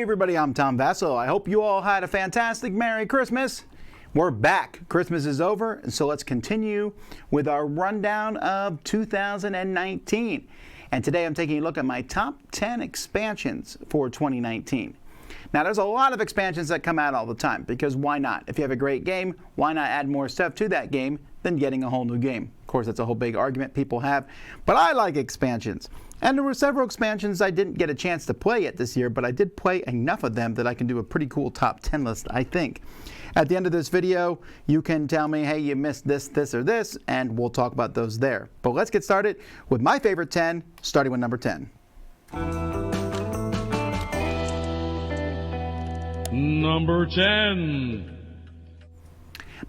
everybody, I'm Tom Vasel. I hope you all had a fantastic Merry Christmas. We're back. Christmas is over, and so let's continue with our rundown of 2019. And today I'm taking a look at my top 10 expansions for 2019. Now, there's a lot of expansions that come out all the time, because why not? If you have a great game, why not add more stuff to that game than getting a whole new game? Of course, that's a whole big argument people have, but I like expansions. And there were several expansions I didn't get a chance to play yet this year, but I did play enough of them that I can do a pretty cool top 10 list, I think. At the end of this video, you can tell me, hey, you missed this, this, or this, and we'll talk about those there. But let's get started with my favorite 10, starting with number 10. Number 10.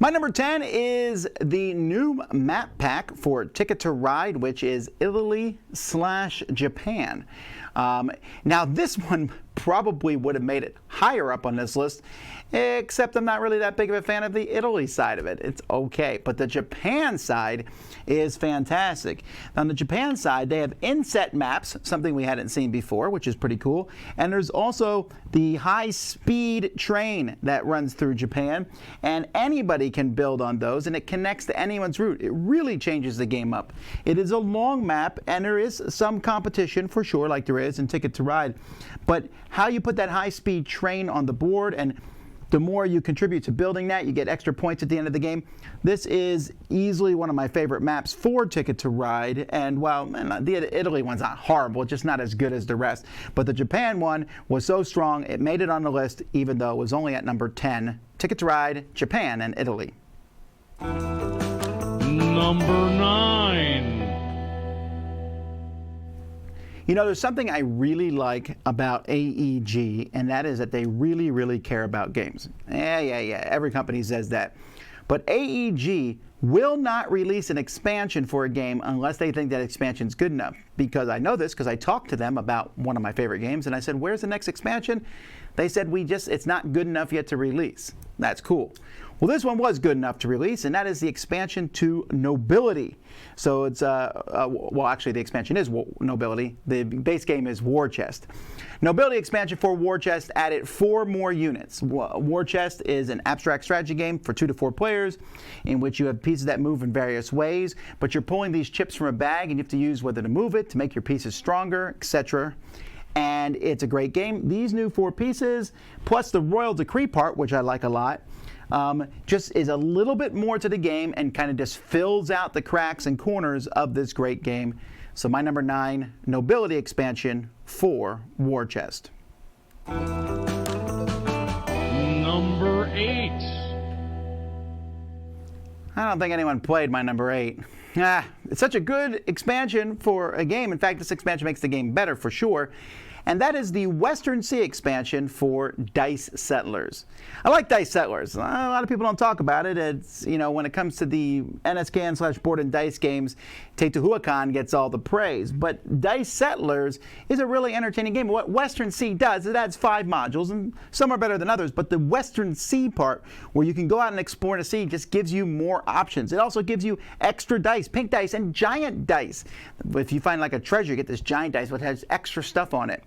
My number 10 is the new map pack for Ticket to Ride, which is Italy/Japan. Now, this one probably would have made it higher up on this list, except I'm not really that big of a fan of the Italy side of it. It's okay, but the Japan side is fantastic. On the Japan side, they have inset maps, something we hadn't seen before, which is pretty cool. And there's also the high-speed train that runs through Japan, and anybody can build on those, and it connects to anyone's route. It really changes the game up. It is a long map, and there is some competition for sure, like there is in Ticket to Ride. But how you put that high-speed train on the board, and the more you contribute to building that, you get extra points at the end of the game. This is easily one of my favorite maps for Ticket to Ride. And well, the Italy one's not horrible, just not as good as the rest. But the Japan one was so strong, it made it on the list, even though it was only at number 10. Ticket to Ride, Japan, and Italy. Number 9. You know, there's something I really like about AEG, and that is that they really, really care about games. Yeah. Every company says that. But AEG will not release an expansion for a game unless they think that expansion's good enough. Because I know this because I talked to them about one of my favorite games, and I said, where's the next expansion? They said, it's not good enough yet to release. That's cool. Well, this one was good enough to release, and that is the expansion to Nobility. So it's, well, actually the expansion is Nobility. The base game is War Chest. Nobility expansion for War Chest added 4 more units. War Chest is an abstract strategy game for 2 to 4 players in which you have pieces that move in various ways, but you're pulling these chips from a bag, and you have to use whether to move it to make your pieces stronger, etc. And it's a great game. These new 4 pieces, plus the Royal Decree part, which I like a lot, just is a little bit more to the game and kind of just fills out the cracks and corners of this great game. So my number 9, Nobility expansion for War Chest. Number 8. I don't think anyone played my number 8. It's such a good expansion for a game. In fact, this expansion makes the game better for sure. And that is the Western Sea expansion for Dice Settlers. I like Dice Settlers. A lot of people don't talk about it. It's, you know, when it comes to the NSCAN/board and dice games, Teotihuacan gets all the praise. But Dice Settlers is a really entertaining game. What Western Sea does, it adds 5 modules, and some are better than others. But the Western Sea part, where you can go out and explore the sea, just gives you more options. It also gives you extra dice, pink dice, and giant dice. If you find like a treasure, you get this giant dice which has extra stuff on it.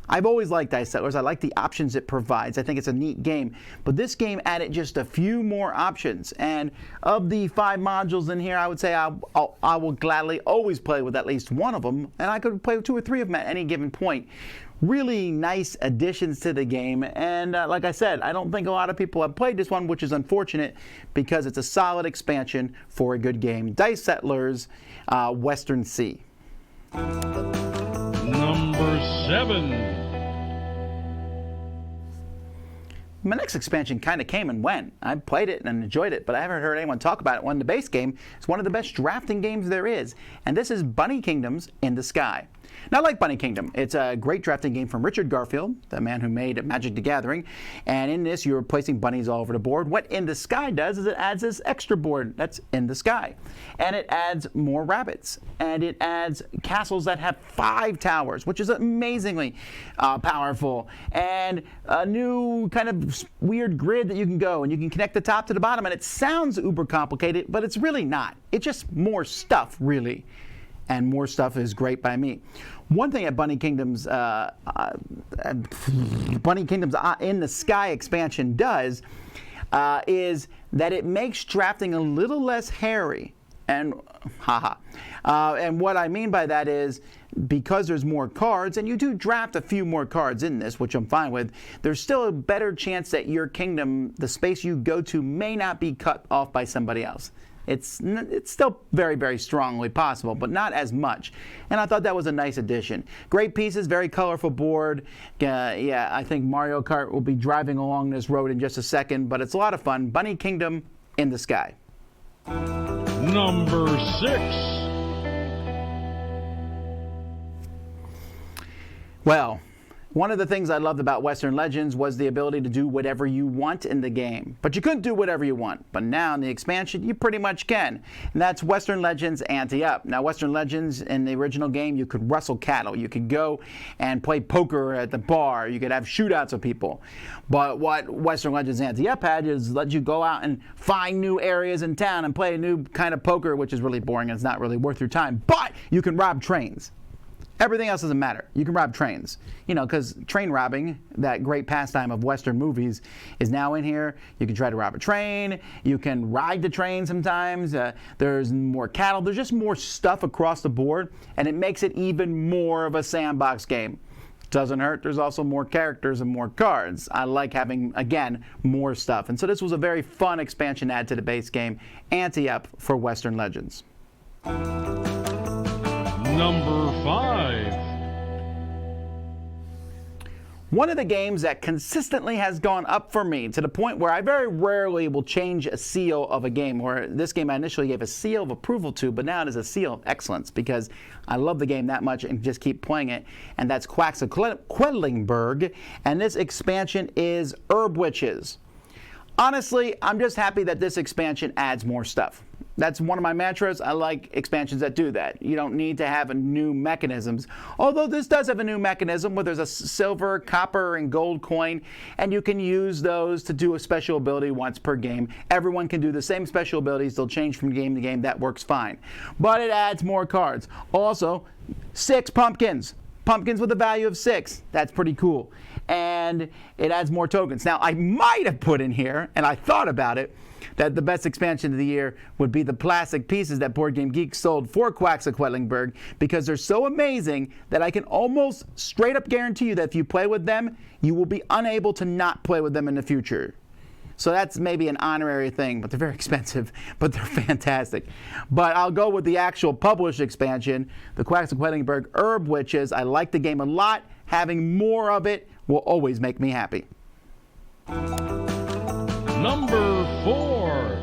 I've always liked Dice Settlers. I like the options it provides. I think it's a neat game. But this game added just a few more options. And of the 5 modules in here, I would say I will gladly always play with at least one of them. And I could play with 2 or 3 of them at any given point. Really nice additions to the game. And like I said, I don't think a lot of people have played this one, which is unfortunate because it's a solid expansion for a good game. Dice Settlers, Western Sea. Number 7. My next expansion kind of came and went. I played it and enjoyed it, but I haven't heard anyone talk about it. When the base game is one of the best drafting games there is, and this is Bunny Kingdoms in the Sky. Now, I like Bunny Kingdom. It's a great drafting game from Richard Garfield, the man who made Magic the Gathering. And in this, you're placing bunnies all over the board. What In the Sky does is it adds this extra board that's in the sky. And it adds more rabbits. And it adds castles that have 5 towers, which is amazingly powerful. And a new kind of weird grid that you can go, and you can connect the top to the bottom. And it sounds uber complicated, but it's really not. It's just more stuff, really. and more stuff is great by me. One thing at Bunny Kingdom's in the Sky expansion does is that it makes drafting a little less hairy. And and what I mean by that is, because there's more cards, and you do draft a few more cards in this, which I'm fine with, there's still a better chance that your kingdom, the space you go to, may not be cut off by somebody else. It's still very, very strongly possible, but not as much. And I thought that was a nice addition. Great pieces, very colorful board. Yeah, I think Mario Kart will be driving along this road in just a second, but it's a lot of fun. Bunny Kingdom in the Sky. Number 6. Well, one of the things I loved about Western Legends was the ability to do whatever you want in the game. But you couldn't do whatever you want. But now in the expansion, you pretty much can. And that's Western Legends Ante Up. Now, Western Legends, in the original game, you could rustle cattle. You could go and play poker at the bar. You could have shootouts with people. But what Western Legends Ante Up had is let you go out and find new areas in town and play a new kind of poker, which is really boring and it's not really worth your time. But you can rob trains. Everything else doesn't matter. You can rob trains. You know, because train robbing, that great pastime of Western movies, is now in here. You can try to rob a train. You can ride the train sometimes. There's more cattle. There's just more stuff across the board, and it makes it even more of a sandbox game. Doesn't hurt. There's also more characters and more cards. I like having, again, more stuff. And so this was a very fun expansion add to the base game. Ante Up for Western Legends. Number 5. One of the games that consistently has gone up for me to the point where I very rarely will change a seal of a game, or this game I initially gave a seal of approval to, but now it is a seal of excellence because I love the game that much and just keep playing it, and that's Quacks of Quedlinburg, and this expansion is Herb Witches. Honestly, I'm just happy that this expansion adds more stuff. That's one of my mantras. I like expansions that do that. You don't need to have a new mechanisms. Although this does have a new mechanism where there's a silver, copper, and gold coin, and you can use those to do a special ability once per game. Everyone can do the same special abilities. They'll change from game to game. That works fine. But it adds more cards. Also, 6 pumpkins. Pumpkins with a value of 6. That's pretty cool. And it adds more tokens. Now, I might have put in here, and I thought about it, that the best expansion of the year would be the plastic pieces that Board Game Geek sold for Quacks of Quedlinburg, because they're so amazing that I can almost straight up guarantee you that if you play with them, you will be unable to not play with them in the future. So that's maybe an honorary thing, but they're very expensive, but they're fantastic. But I'll go with the actual published expansion, the Quacks of Quedlinburg Herb Witches. I like the game a lot. Having more of it will always make me happy. Number 4.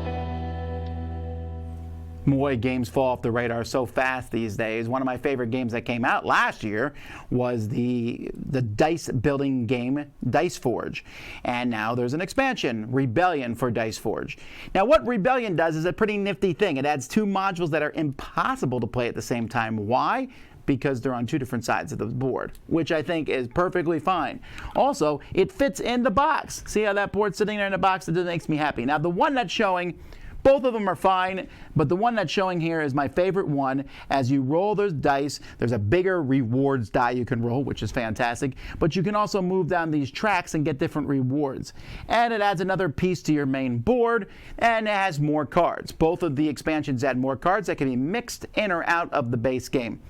Boy, games fall off the radar so fast these days. One of my favorite games that came out last year was the dice building game Dice Forge. And now there's an expansion, Rebellion, for Dice Forge. Now what Rebellion does is a pretty nifty thing. It adds 2 modules that are impossible to play at the same time. Why? Because they're on 2 different sides of the board, which I think is perfectly fine. Also, it fits in the box. See how that board's sitting there in the box? It just makes me happy. Now, the one that's showing, both of them are fine, but the one that's showing here is my favorite one. As you roll those dice, there's a bigger rewards die you can roll, which is fantastic, but you can also move down these tracks and get different rewards. And it adds another piece to your main board, and it has more cards. Both of the expansions add more cards that can be mixed in or out of the base game.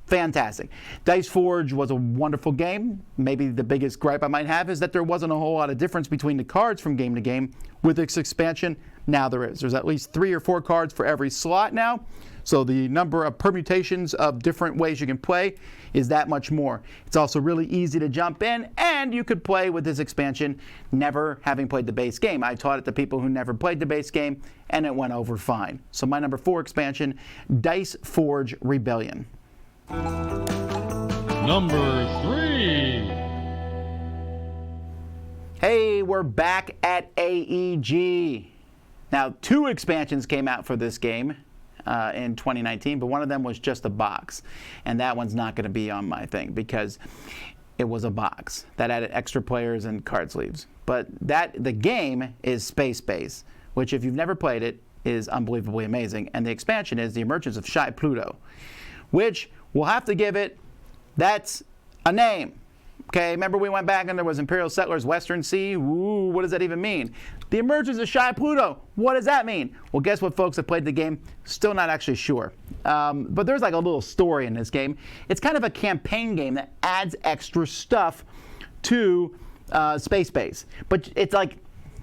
Fantastic. Dice Forge was a wonderful game. Maybe the biggest gripe I might have is that there wasn't a whole lot of difference between the cards from game to game. With this expansion, now there is. There's at least 3 or 4 cards for every slot now. So the number of permutations of different ways you can play is that much more. It's also really easy to jump in, and you could play with this expansion never having played the base game. I taught it to people who never played the base game, and it went over fine. So my number 4 expansion, Dice Forge Rebellion. Number 3. Hey, we're back at AEG. Now, 2 expansions came out for this game in 2019, but one of them was just a box. And that one's not going to be on my thing because it was a box that added extra players and card sleeves. But the game is Space Base, which if you've never played it is unbelievably amazing. And the expansion is the Emergence of Shy Pluto, which we'll have to give it, that's a name. Okay, remember we went back and there was Imperial Settlers Western Sea? Ooh, what does that even mean? The Emergence of Shy Pluto, what does that mean? Well, guess what, folks that played the game? Still not actually sure. But there's like a little story in this game. It's kind of a campaign game that adds extra stuff to Space Base. But it's like,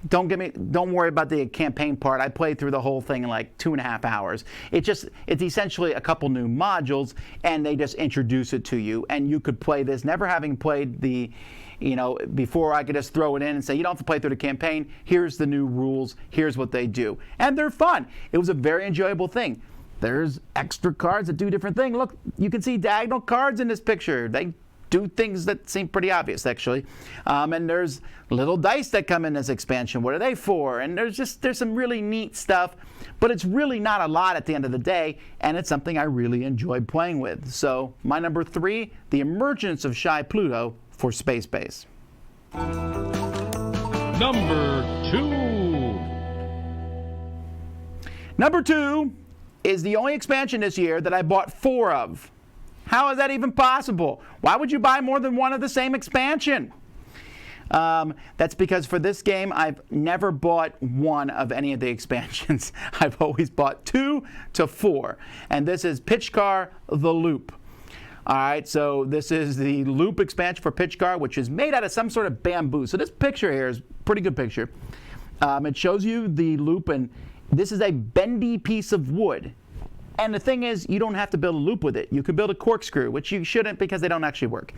don't worry about the campaign part. I played through the whole thing in like 2.5 hours. It's essentially a couple new modules, and they just introduce it to you, and you could play this never having played the, before. I could just throw it in and say, you don't have to play through the campaign. Here's the new rules. Here's what they do. And they're fun. It was a very enjoyable thing. There's extra cards that do different things. Look, you can see diagonal cards in this picture. They do things that seem pretty obvious, actually. And there's little dice that come in this expansion. What are they for? And there's some really neat stuff, but it's really not a lot at the end of the day, and it's something I really enjoyed playing with. So my number 3, The Emergence of Shy Pluto for Space Base. Number 2. Number 2 is the only expansion this year that I bought 4 of. How is that even possible? Why would you buy more than one of the same expansion? That's because for this game, I've never bought one of any of the expansions. I've always bought 2 to 4. And this is Pitch Car, The Loop. All right, so this is the Loop expansion for Pitch Car, which is made out of some sort of bamboo. So this picture here is a pretty good picture. It shows you the loop, and this is a bendy piece of wood. And the thing is, you don't have to build a loop with it. You can build a corkscrew, which you shouldn't because they don't actually work.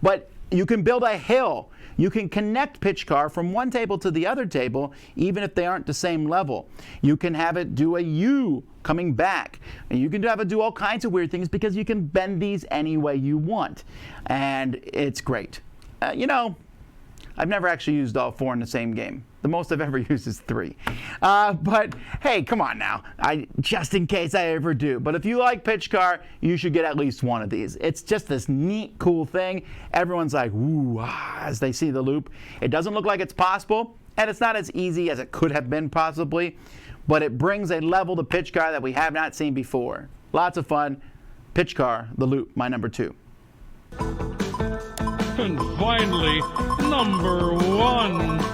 But you can build a hill. You can connect Pitch Car from one table to the other table, even if they aren't the same level. You can have it do a U coming back. And you can have it do all kinds of weird things because you can bend these any way you want. And it's great. I've never actually used all 4 in the same game. The most I've ever used is 3. But hey, come on now. Just in case I ever do. But if you like Pitch Car, you should get at least one of these. It's just this neat, cool thing. Everyone's like, ooh, as they see the loop. It doesn't look like it's possible, and it's not as easy as it could have been possibly, but it brings a level to Pitch Car that we have not seen before. Lots of fun. Pitch Car, The Loop, my number 2. And finally, number 1.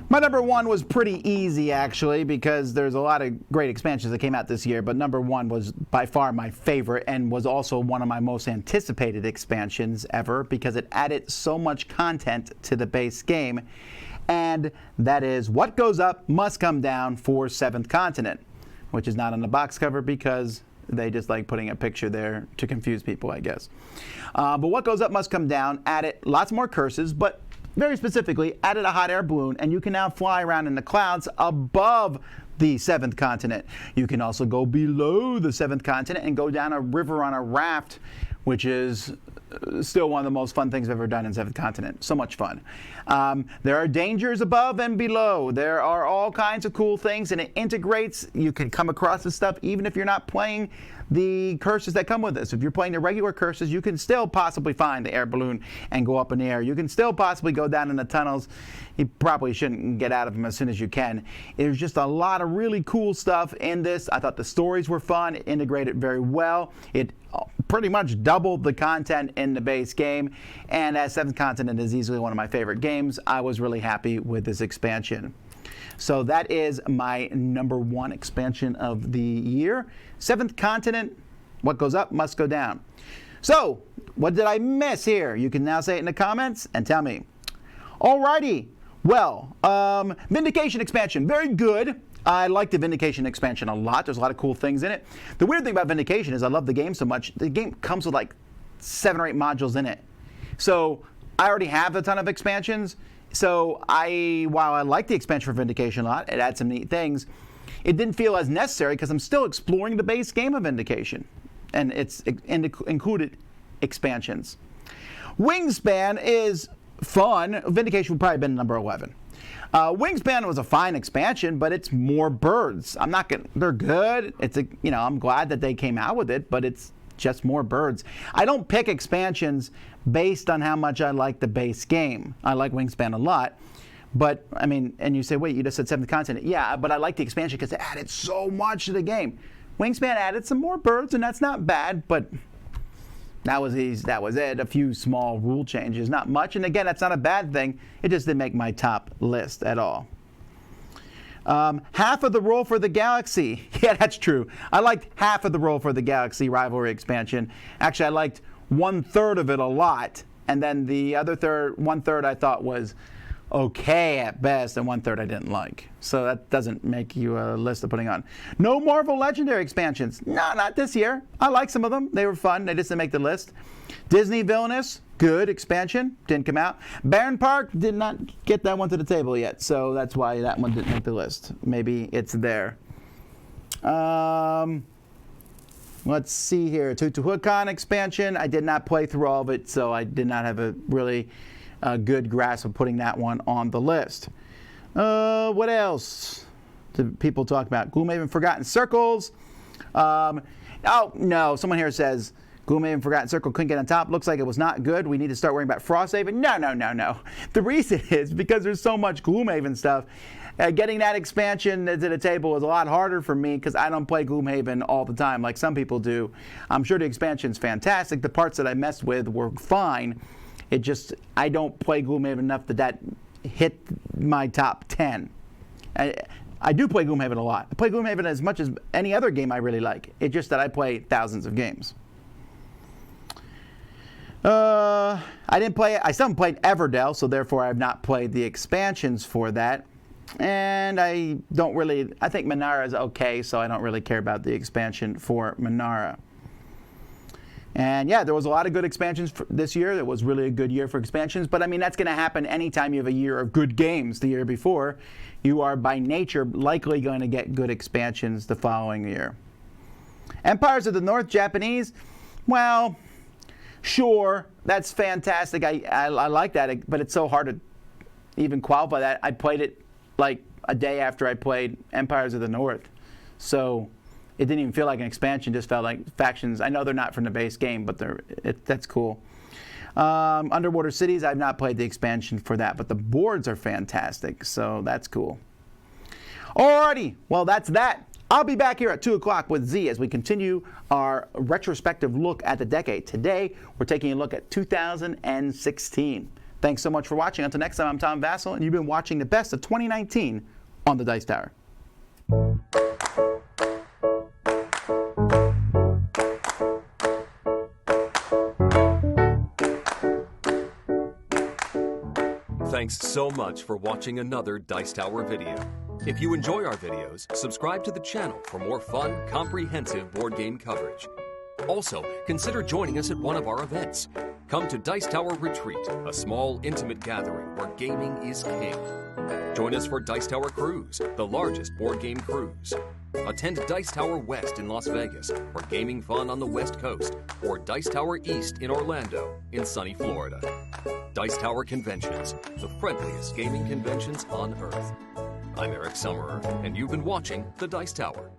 My number 1 was pretty easy, actually, because there's a lot of great expansions that came out this year, but number 1 was by far my favorite and was also one of my most anticipated expansions ever because it added so much content to the base game, and that is What Goes Up Must Come Down for 7th Continent, which is not on the box cover because they just like putting a picture there to confuse people, I guess. But What Goes Up Must Come Down added lots more curses, but very specifically added a hot air balloon, and you can now fly around in the clouds above the 7th continent. You can also go below the 7th continent and go down a river on a raft, which is still one of the most fun things I've ever done in 7th continent. So much fun. There are dangers above and below. There are all kinds of cool things, and it integrates. You can come across this stuff even if you're not playing the curses that come with this. If you're playing the regular curses, you can still possibly find the air balloon and go up in the air. You can still possibly go down in the tunnels. You probably shouldn't get out of them as soon as you can. There's just a lot of really cool stuff in this. I thought the stories were fun. It integrated very well. It pretty much doubled the content in the base game. And as 7th Continent is easily one of my favorite games, I was really happy with this expansion. So that is my number 1 expansion of the year. 7th Continent, What Goes Up Must Go Down. So, what did I miss here? You can now say it in the comments and tell me. Alrighty. Well, Vindication expansion, very good. I like the Vindication expansion a lot. There's a lot of cool things in it. The weird thing about Vindication is I love the game so much. The game comes with like 7 or 8 modules in it. So I already have a ton of expansions. So while I like the expansion for Vindication a lot, it adds some neat things, it didn't feel as necessary because I'm still exploring the base game of Vindication. And it's included expansions. Wingspan is fun. Vindication would probably have been number 11. Wingspan was a fine expansion, but it's more birds. They're good. I'm glad that they came out with it, but it's just more birds. I don't pick expansions based on how much I like the base game. I like Wingspan a lot, But, I mean, and you say, wait, you just said 7th continent. Yeah, but I like the expansion because it added so much to the game. Wingspan added some more birds, and that's not bad, but that was it. A few small rule changes, not much. And again, that's not a bad thing. It just didn't make my top list at all. Half of the roll for the Galaxy. Yeah, that's true. I liked half of the roll for the Galaxy rivalry expansion. Actually, I liked 1/3 of it a lot. And then the other 1/3 I thought was okay at best, and 1/3 I didn't like. So that doesn't make you a list of putting on. No Marvel Legendary expansions. No, not this year. I like some of them. They were fun. They just didn't make the list. Disney Villainous, good expansion. Didn't come out. Baron Park did not get that one to the table yet, so that's why that one didn't make the list. Maybe it's there. Let's see here. Teotihuacan expansion. I did not play through all of it, so I did not have a really good grasp of putting that one on the list. What else do people talk about? Gloomhaven Forgotten Circles. Oh, no. Someone here says Gloomhaven Forgotten Circle couldn't get on top. Looks like it was not good. We need to start worrying about Frosthaven. No. The reason is because there's so much Gloomhaven stuff. Getting that expansion to the table was a lot harder for me because I don't play Gloomhaven all the time like some people do. I'm sure the expansion's fantastic. The parts that I messed with were fine. It just, I don't play Gloomhaven enough that hit my top 10. I do play Gloomhaven a lot. I play Gloomhaven as much as any other game I really like. It's just that I play thousands of games. I didn't play it. I still haven't played Everdell, so therefore I have not played the expansions for that. And I think Minara is okay, so I don't really care about the expansion for Minara. And yeah, there was a lot of good expansions this year. It was really a good year for expansions. But I mean, that's going to happen anytime you have a year of good games the year before. You are by nature likely going to get good expansions the following year. Empires of the North, Japanese. Well, sure, that's fantastic. I like that, but it's so hard to even qualify that. I played it like a day after I played Empires of the North. So it didn't even feel like an expansion, just felt like factions. I know they're not from the base game, but that's cool. Underwater Cities, I've not played the expansion for that, but the boards are fantastic, so that's cool. Alrighty, well that's that. I'll be back here at 2 o'clock with Z as we continue our retrospective look at the decade. Today, we're taking a look at 2016. Thanks so much for watching. Until next time, I'm Tom Vasel, and you've been watching the best of 2019 on the Dice Tower. Thanks so much for watching another Dice Tower video. If you enjoy our videos, subscribe to the channel for more fun, comprehensive board game coverage. Also, consider joining us at one of our events. Come to Dice Tower Retreat, a small, intimate gathering where gaming is king. Join us for Dice Tower Cruise, the largest board game cruise. Attend Dice Tower West in Las Vegas for gaming fun on the West Coast, or Dice Tower East in Orlando in sunny Florida. Dice Tower Conventions, the friendliest gaming conventions on Earth. I'm Eric Summerer, and you've been watching The Dice Tower.